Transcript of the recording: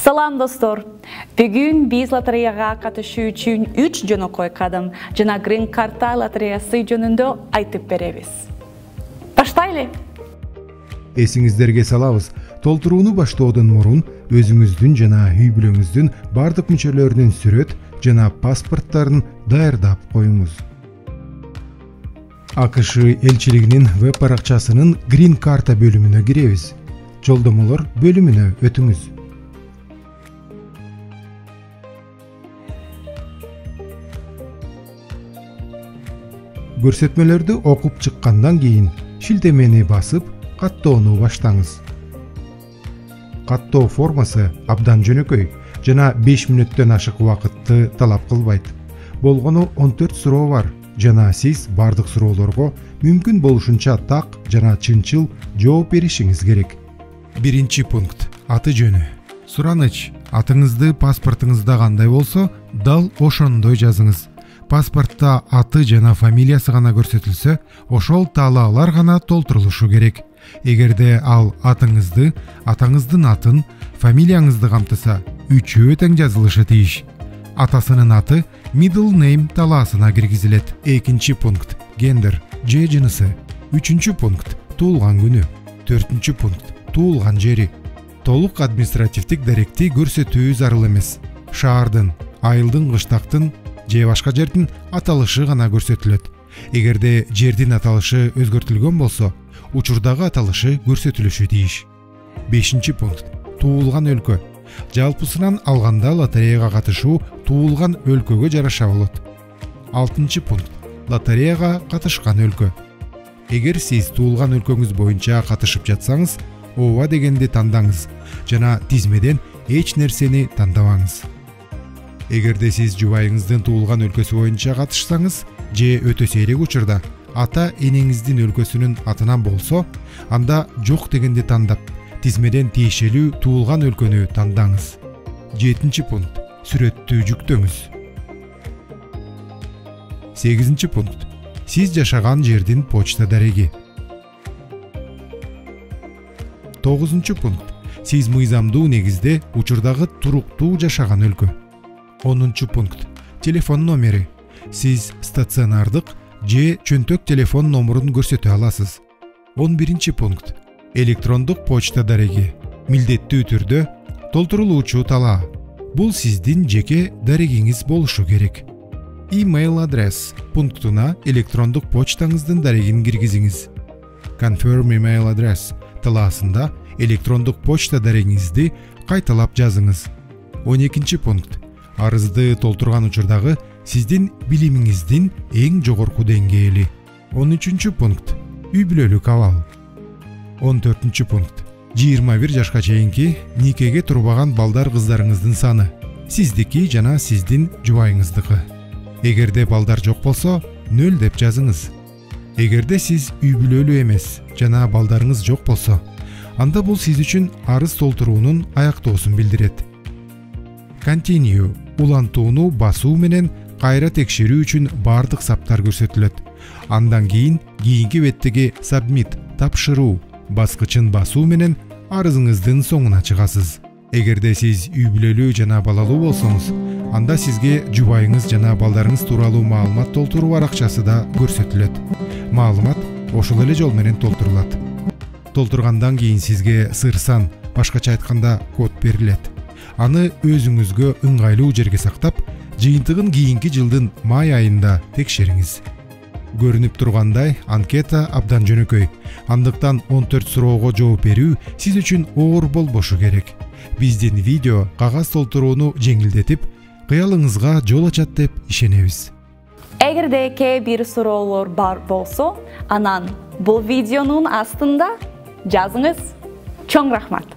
Салам достор. Бүгүн биз лотереяга катышуу үчүн 3 жөнөкөй кадам жана Green Карта лотереясы жөнүндө айтып беребиз. Баштайлы. Эсиңиздерге салабыз, толтурууну баштоодон мурун өзүңүздүн жана үй бүлөңүздүн бардык мүчөлөрүнүн сүрөт жана паспорттарын даярдап коюңуз. АКШ элчилигинин веб баракчасынын Green Карта бөлүмүнө киребиз. Жолдомолор бөлүмүнө өтүңүз. Көрсөтмөлөрдү окуп чыккандан кийин шилтемени басып, каттоону баштаңыз. Каттоо формасы абдан жөнөкөй жана 5 мүнөттөн ашык убакытты талап кылбайт. Болгону 14 суроо бар жана сиз бардык суроолорго мүмкүн болушунча так жана чынчыл жооп беришиңиз керек. Биринчи пункт: аты жөнү. Сураныч: атыңызды паспортуңузда кандай болсо, дал ошондой жазыңыз. Паспортта аты жана фамилиясы гана көрсөтүлсө, ошол талаалар гана толтурулушу керек. Эгерде ал атыңызды, атаңыздын атын, фамилияңызды камтыса, үчөө тең жазылышы тийиш. Атасынын аты middle name талаасына киргизилет. Экинчи пункт: гендер, же жынысы. Үчүнчү пункт: туулган күнү. Төртүнчү пункт: туулган жери. Толук административдик даректи көрсөтүү зарыл эмес. Шаардын, айылдын, кыштактын же башка жердин аталышы гана көрсөтүлөт. Эгерде жердин аталышы өзгөртүлгөн болсо, учурдагы аталышы көрсөтүлүшү тийиш. Бешинчи пункт: туулган өлкө. Жалпысынан алганда лотереяга катышуу туулган өлкөгө жараша болот. Алтынчы пункт: лотереяга катышкан өлкө. Эгер сиз туулган өлкөңүз боюнча катышып жатсаңыз, ооба дегенди тандаңыз жана тизмеден эч нерсени тандабаңыз. Эгерде сиз жубайыңыздын туулган өлкөсү боюнча катышсаңыз же өтө сейрек учурда ата энеңиздин өлкөсүнүн атынан болсо, анда жок дегенди тандап, тизмеден тиешелүү туулган өлкөнү тандаңыз. Жетинчи пункт: сүрөттү жүктөңүз. Сегизинчи пункт: сиз жашаган жердин почта дареги. Тогузунчу пункт: сиз мыйзамдуу негизде учурдагы туруктуу жашаган өлкө. Онунчу пункт: телефон номери. Сиз стационардык же чөнтөк телефон номерун көрсөтө аласыз. 11 пункт: электрондук почта дареги. Милдеттүү түрдө толтурулуучу талаа. Бул сиздин жеке дарегиңиз болушу керек. Email адрес пунктуна электрондук почтаңыздын дарегин киргизиңиз. Confirm email address талаасында электрондук почта дарегиңизди кайталап жазыңыз. 12 пункт: арызды толтурган учурдагы сиздин билимиңиздин эң жогорку деңгээли. 13 пункт: үй бүлөлүк абал. 14 пункт: 21 жашка чейинки никеге турбаган балдар кыздарыңыздын саны. Сиздики жана сиздин жубайыңыздыкы. Эгерде балдар жок болсо, 0 деп жазыңыз. Эгерде сиз үй бүлөлүү эмес жана балдарыңыз жок болсо, анда бул сиз үчүн арыз толтуруунун аяктоосун билдирет. Continue улантууну басуу менен кайра текшерүү үчүн бардык саптар көрсөтүлөт. Андан кийинки беттеги Submit тапшыруу баскычын басуу менен арызыңыздын соңуна чыгасыз. Эгерде сиз үй бүлөлүү жана балалуу болсоңуз, анда сизге жубайыңыз жана балдарыңыз тууралуу маалымат толтуруу баракчасы да көрсөтүлөт. Маалымат ошол эле жол менен толтурулат. Толтургандан кийин сизге сыр-сан, башкача айтканда код берилет. Аны өзүңүзгө ыңгайлуу жерге сактап, жыйынтыгын кийинки жылдын май айында текшериңиз. Көрүнүп тургандай, анкета абдан жөнөкөй. Андыктан 14 суроого жооп берүү сиз үчүн оор болбошу керек. Биздин видео кагаз толтурууну жеңилдетип, кыялыңызга жол ачат деп ишенебиз. Эгерде кээ бир суроолор бар болсо, анан бул видеонун астында жазыңыз. Чоң рахмат.